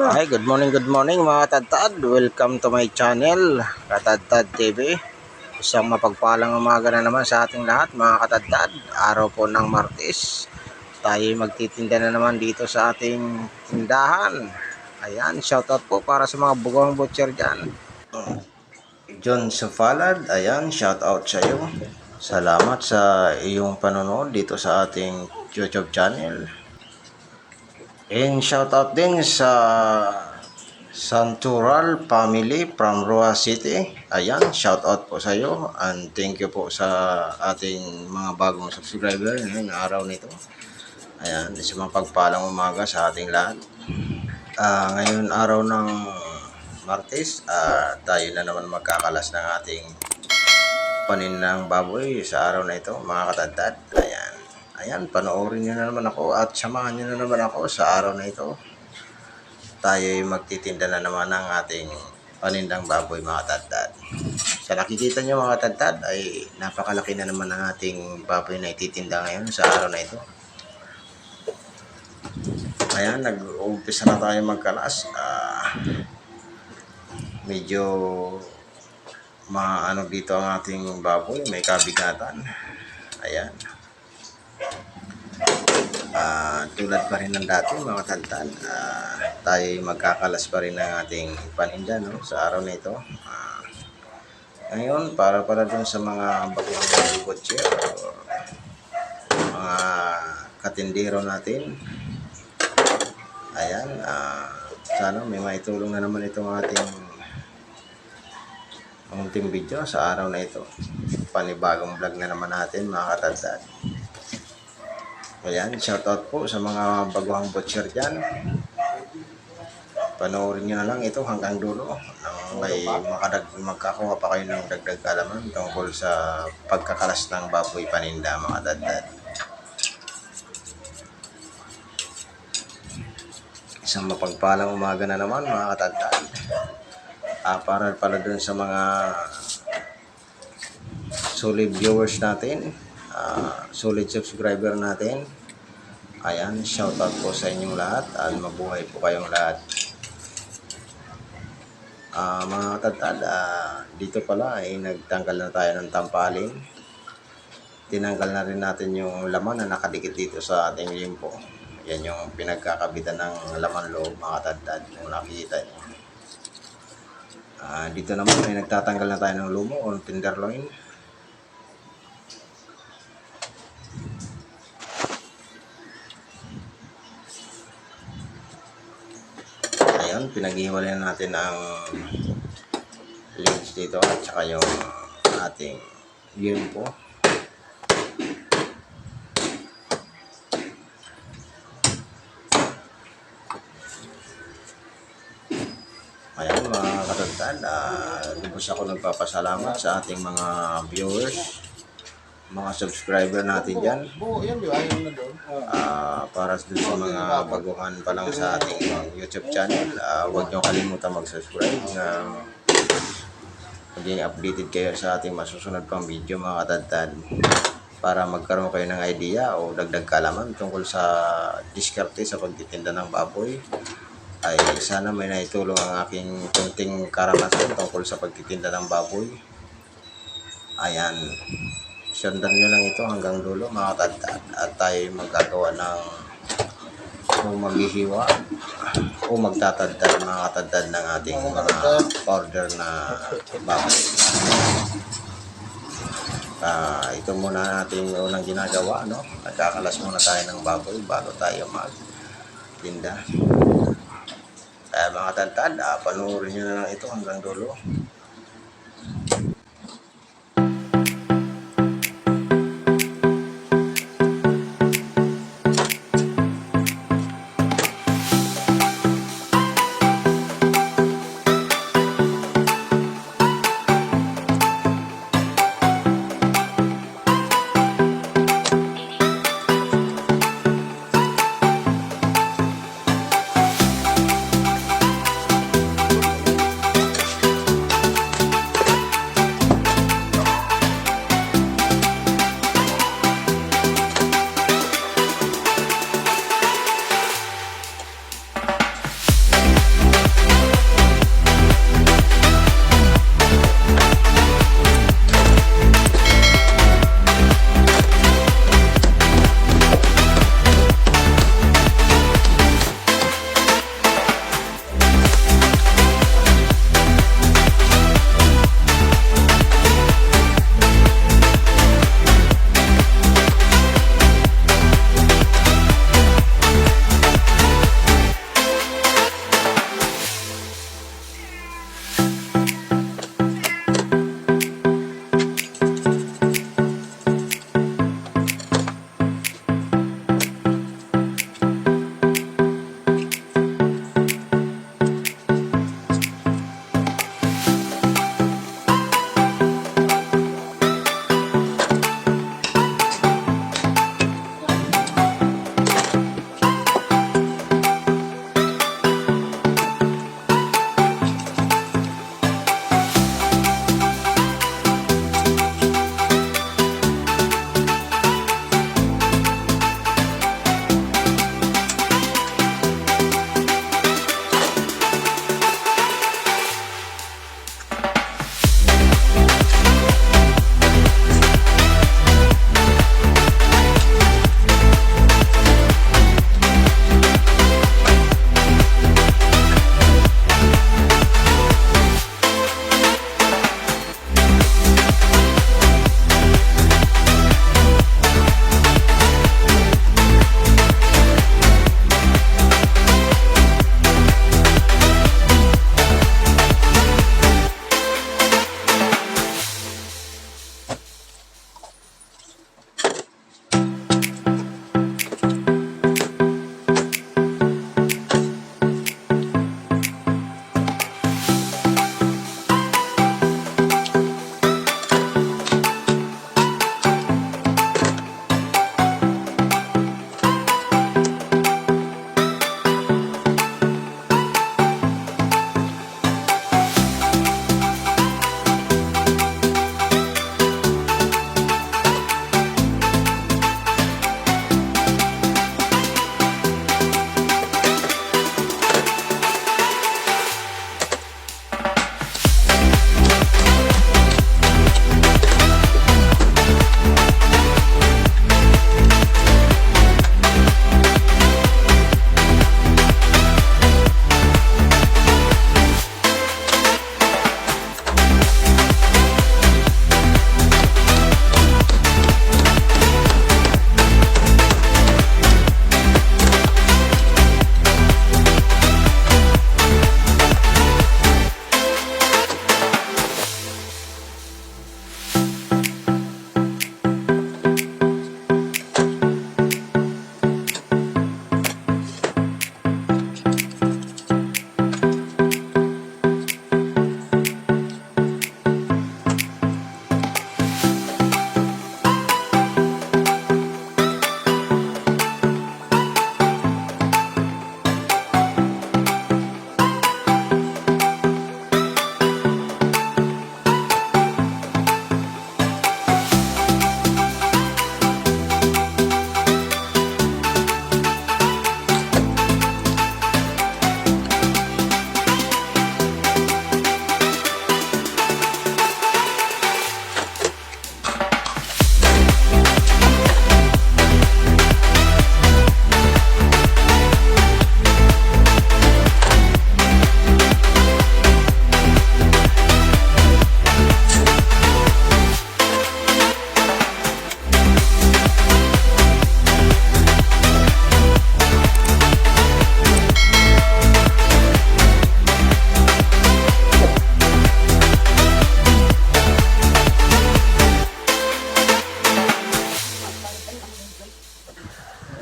Hi, good morning mga katadtad. Welcome to my channel, Katadtad TV. Isang mapagpalang umaga na naman sa ating lahat mga katadtad. Araw po ng Martes. Tayo magtitinda na naman dito sa ating tindahan. Ayan, shoutout po para sa mga bugawang butcher dyan. John Safalad, ayan, shoutout sa iyo. Salamat sa iyong panonood dito sa ating YouTube channel. And shoutout din sa Santural family from Roa City. Ayan, shoutout po sa iyo and thank you po sa ating mga bagong subscriber ngayong araw nito. Ayan, isang mapagpalang umaga sa ating lahat. Ngayon araw ng Martes, tayo na naman magkakalas ng ating paninang baboy sa araw na ito mga katadtad. Ayan, panoorin nyo na naman ako at samahan nyo na naman ako sa araw na ito. Tayo ay magtitinda na naman ng ating panindang baboy mga katadtad. Sa nakikita nyo mga katadtad ay napakalaki na naman ang ating baboy na ititinda ngayon sa araw na ito. Ayan, nag-uumpisa na tayo magkalas. Medyo maano dito ang ating baboy, may kabigatan. Ayan. Tulad pa rin ng dati mga katadtad, tayo magkakalas pa rin ng ating paninda sa araw na ito. Ngayon para dun sa mga bagong butcher, mga katindero natin, ayan, sana may maitulong na naman itong ating munting video sa araw na ito. Panibagong vlog na naman natin mga katadtad. Ayan, shoutout po sa mga baguhang butcher dyan. Panoorin nyo na lang ito hanggang dulo nang may magkakuha pa kayo ng dagdag kaalaman tungkol sa pagkakalas ng baboy paninda mga katadtad. Isang mapagpalang umaga na naman mga katadtad. Para pala dun sa mga solid viewers natin, solid subscriber natin. Ayan, shoutout po sa inyong lahat at mabuhay po kayong lahat. Mga katadtad, dito pala ay nagtanggal na tayo ng tampalin. Tinanggal na rin natin yung laman na nakadikit dito sa ating limpo. Yan yung pinagkakabitan ng laman loob mga katadtad kung nakikita nyo. Dito naman ay nagtatanggal na tayo ng lumo o tenderloin. Ayan, pinag-iwalayan natin ang legs dito at saka yung ating limpo. Ayan mga katadtad, lubos ako nagpapasalamat sa ating mga viewers, mga subscriber natin dyan. Para sa mga baguhan pa lang sa ating YouTube channel, huwag nyo kalimutan mag-subscribe na maging updated kayo sa ating masusunod pang video mga katadtad, para magkaroon kayo ng idea o dagdag kaalaman tungkol sa diskarte sa pagtitinda ng baboy. Ay sana may naitulong ang aking kunting karanasan tungkol sa pagtitinda ng baboy. Ayan, sundan nyo lang ito hanggang dulo mga katadtad at tayo magagawa ng maghihiwa o magtatadtad mga katadtad ng ating mga order na baboy. Ito muna natin unang ginagawa, nagkakalas muna tayo ng baboy bago tayo magtinda. Mga katadtad, panoorin nyo na lang ito hanggang dulo.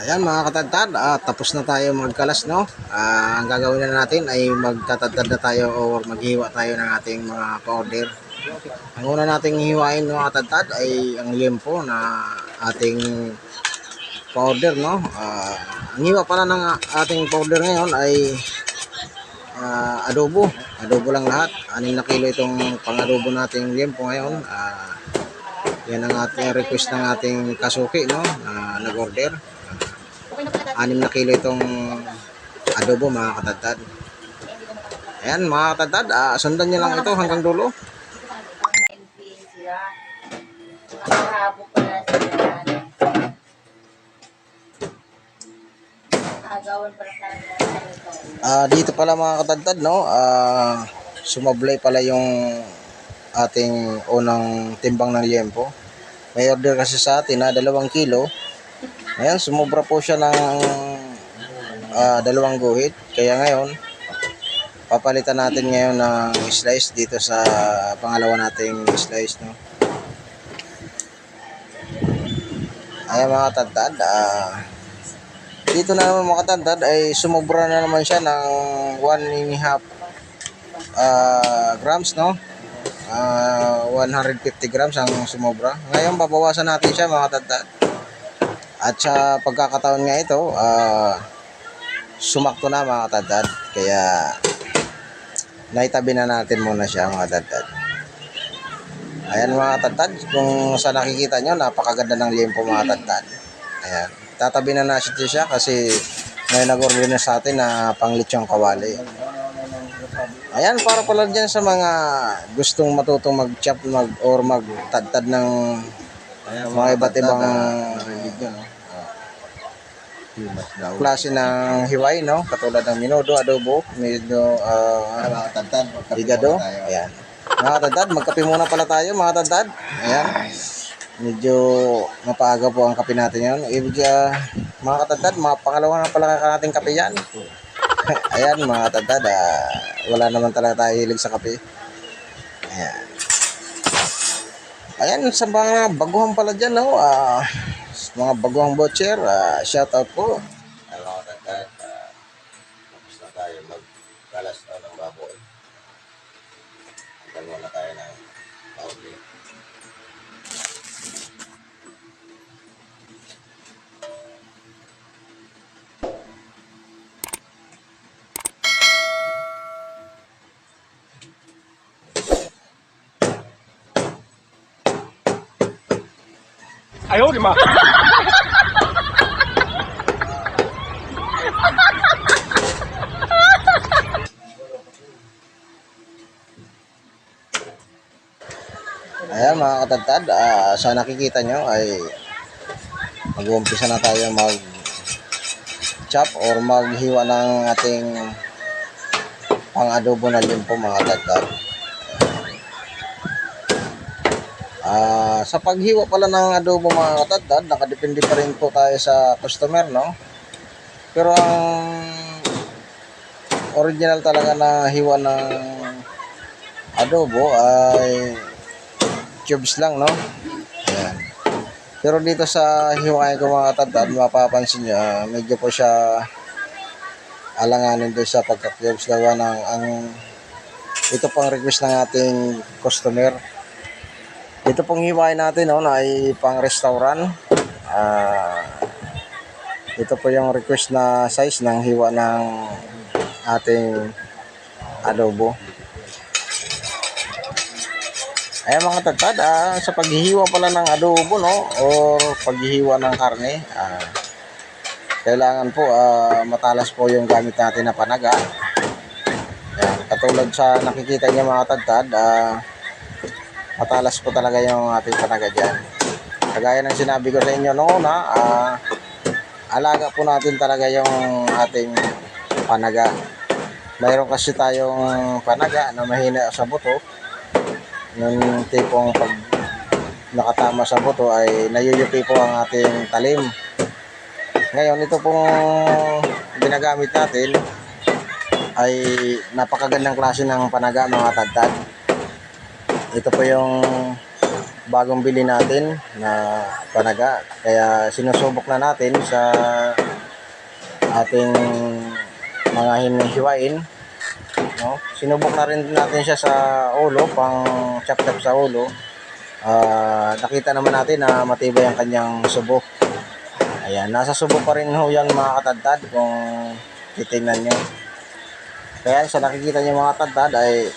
Ayan mga katadtad, tapos na tayo magkalas, no? Ang gagawin na natin ay magtatadtad na tayo o maghiwa tayo ng ating mga pa-order. Ang una nating hiwain mga katadtad ay ang liempo na ating pa-order, no? Ang hiwa pala ng ating pa-order ngayon ay adobo. Adobo lang lahat. 6 na kilo itong pang-adobo nating liempo ngayon. Yan ang ating request ng ating kasuki, no? Nag-order. 6 na kilo itong adobo mga katadtad. Ayan mga katadtad, sundan nyo lang ito hanggang dulo. Dito pala mga katadtad, no? Sumablay pala yung ating unang timbang ng liempo. May order kasi sa atin na 2 kilo. Ayan, sumobra po siya ng 2 guhit. Kaya ngayon, papalitan natin ngayon ng slice dito sa pangalawa nating slice, no? Ayan mga katadtad, dito na naman mga katadtad ay sumobra na naman siya ng 1.5 grams, no? 150 grams ang sumobra. Ngayon babawasan natin siya mga katadtad. At sa pagkakataon nga ito, sumakto na mga katadtad. Kaya naitabi na natin muna siya mga katadtad. Ayan mga katadtad, kung sa nakikita nyo, napakaganda ng liempo mga katadtad. Ayan, tatabi na natin siya kasi may nag-order na sa atin na panglitsong kawali. Ayan, para pala dyan sa mga gustong matutong mag-chop or magtadtad ng mga iba't ibang klase ng hiway, no? Katulad ng minudo, adobo, medyo higado. Ayan. Mga katadtad, magkape muna pala tayo mga katadtad. Ayan. Medyo mapaaga po ang kape natin yun. Mga katadtad, pangalawa na pala nating kape yan. Ayan mga katadtad, wala naman talaga tayo hilig sa kape. Ayan. Ayan, sa mga baguhan pala dyan, no? Mga baguhang butcher, shout out po. Ayan mga katadtad, tapos na tayo magkalas ng baboy. Dalawa na tayo ng pauli. Ayaw, di ba? Ayan mga katadtad, sa nakikita nyo ay mag-uumpisa na tayo mag-chop or maghiwa ng ating pang-adobo na liempo mga katadtad. Sa paghiwa pala ng adobo mga katadtad, nakadepende pa rin po tayo sa customer, no? Pero ang original talaga na hiwa ng adobo ay cubes lang, no? Ayan. Pero dito sa hiwain ko mga katadtad, mapapansin nyo, medyo po siya alanganin doon sa pagka-cubes gawa ng ito pang request ng ating customer. Ito pong hiwain natin, no, na ay pang restaurant. Ito po yung request na size ng hiwa ng ating adobo. Ayan mga katadtad, sa paghihiwa pala ng adobo, no, or paghihiwa ng karne, kailangan po matalas po yung gamit natin na panaga. Ayan, katulad sa nakikita niyo mga katadtad, matalas po talaga yung ating panaga dyan. Kagaya ng sinabi ko sa inyo noon, alaga po natin talaga yung ating panaga. Mayroon kasi tayong panaga na mahina sa buto. Yung tipong pag nakatama sa buto ay nayuyupi po ang ating talim. Ngayon, ito pong ginagamit natin ay napakagandang klase ng panaga mga katadtad. Ito po yung bagong bili natin na panaga. Kaya sinusubok na natin sa ating mga hinihiwain, no? Sinubok na rin natin siya sa ulo, pang chop-chop sa ulo. Nakita naman natin na matibay ang kanyang subo. Ayan, nasa subo pa rin ho yan mga katadtad kung titingnan nyo. Kaya sa nakikita nyo mga katadtad ay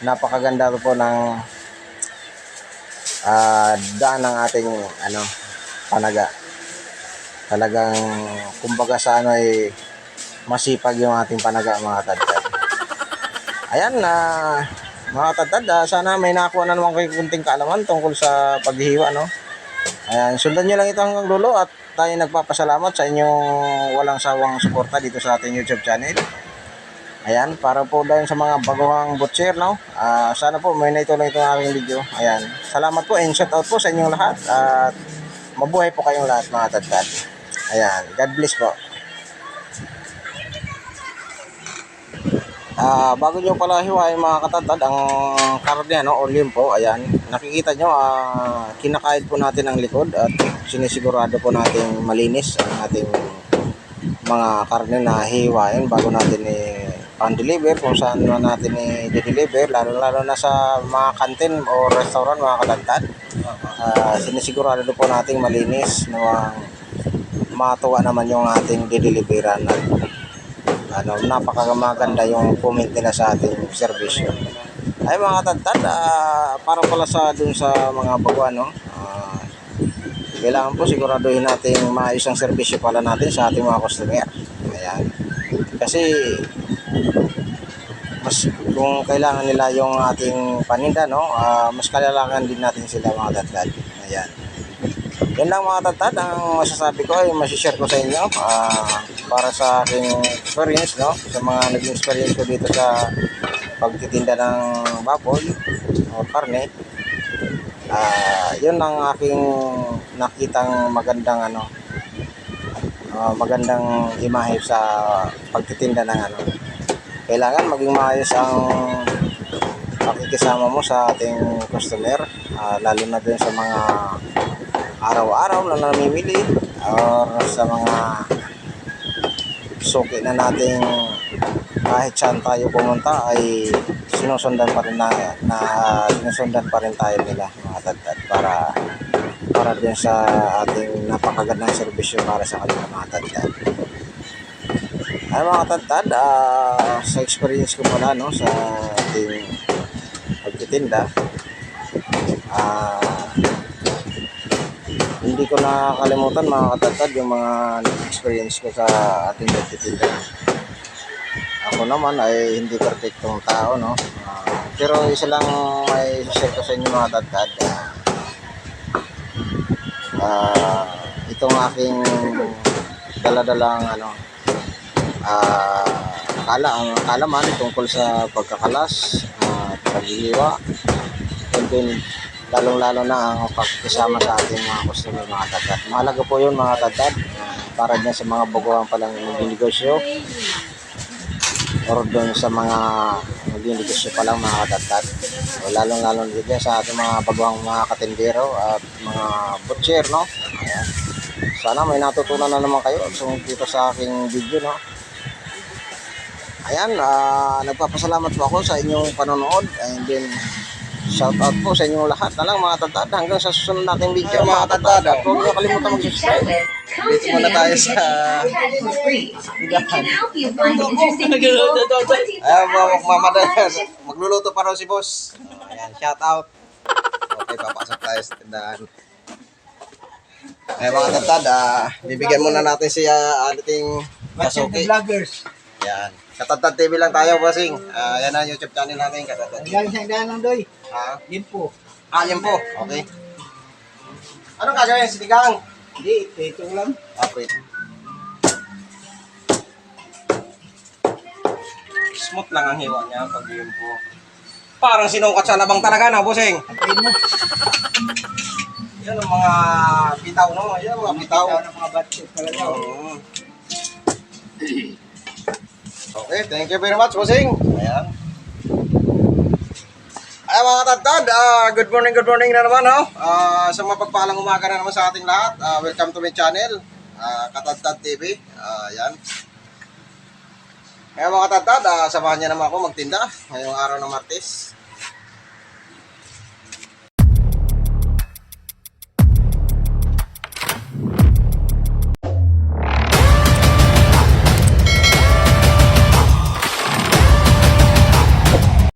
napakaganda po ng daan ng ating panaga. Talagang kumbaga sa ay masipag yung ating panaga mga katadtad. Ayan na mga katadtad, sana may nakuha na naman kayo kunting kaalaman tungkol sa paghihiwa, no? Ayan, sundan nyo lang ito hanggang dulo at tayo nagpapasalamat sa inyong walang sawang suporta dito sa ating YouTube channel. Ayan, para po dahil sa mga baguhang butcher, no? Sana po may naituloy itong aking video. Ayan, salamat po and shout out po sa inyong lahat at mabuhay po kayong lahat mga katadtad. Ayan, God bless po. Bago nyo pala hiwain mga katadtad ang karne, o limpo, ayan, nakikita nyo, kinakain po natin ang likod at sinisigurado po natin malinis ang ating mga karne na hiwain bago natin pan-deliver kung saan natin i-deliver, lalo na sa mga kantin o restaurant mga katadtad. Sinisigurado po natin malinis na matuwa naman yung ating dideliveran at napakamaganda yung comment nila sa ating servisyo. Ay mga katadtad, para pala sa dun sa mga baguhan, kailangan po siguraduhin natin maayos ang servisyo pala natin sa ating mga customer. Ayan. Kasi mas kung kailangan nila yung ating paninda, mas kailangan din natin sila mga katadtad. Ayan. Yan lang mga katadtad ang masasabi ko ay masishare ko sa inyo para sa aking experience, sa mga naging experience ko dito sa pagtitinda ng baboy o karne. Yun ang aking nakitang magandang imahe sa pagtitinda ng kailangan maging maayos ang pakikisama mo sa ating customer, lalo na din sa mga araw-araw na namimili or sa mga suki na nating kahit saan tayo pumunta ay sinusundan pa rin tayo nila mga katadtad para din sa ating napakagandang serbisyo para sa kanila mga katadtad. Ay mga katadtad, sa experience ko pala sa ating pagtitinda, hindi ko nakakalimutan mga katadtad yung mga experience ko sa ating pagtitinda. Ako naman ay hindi perfectong tao, pero isa lang may share ko sa inyo mga katadtad. Itong aking daladalang kaalaman tungkol sa pagkakalas at paghihiwa, and then lalong-lalo na ang pagkisama sa ating mga customer mga katadtad. Mahalaga po yun mga katadtad, para din sa mga baguhan palang negosyo or doon sa mga negosyo pa lang mga katadtad, o lalong-lalo din sa ating mga baguhang mga katindero at mga butcher, Ayan. Sana may natutunan na naman kayo dito sa aking video, Ayan, nagpapasalamat po ako sa inyong panonood, and then shout out po sa inyong lahat na lang mga katadtad hanggang sa susunod nating video mga katadtad. At huwag niyo kalimutan mag-subscribe. Dito muna tayo sa magluluto pa raw si boss. Ayan, shout out. Okay, papasok tayo sa tindahan. Ayan mga katadtad, bibigyan muna natin si ating kasuki. Ayan, Katadtad TV lang tayo, bossing. Yan ang YouTube channel natin, Katadtad TV. Yan, isang daan lang, Doy. Limpo. Limpo, okay. Anong kagawin? Sinigang? Hindi, ito lang. Okay. Smooth lang ang hiwa niya pag limpo. Parang sinukat sa labang talaga na, bossing. Antayin mo. Yan ang mga bitaw, Yan ang mga bitaw. Ng mga batches talaga. Okay, thank you very much, bossing. Ayan. Ayan mga katadtad, good morning na naman ho. Sa mapagpalang umaga na naman sa ating lahat. Welcome to my channel, Katadtad TV. Yan. Ngayon mga katadtad, samahan niyo naman ako magtinda ngayong araw ng Martes.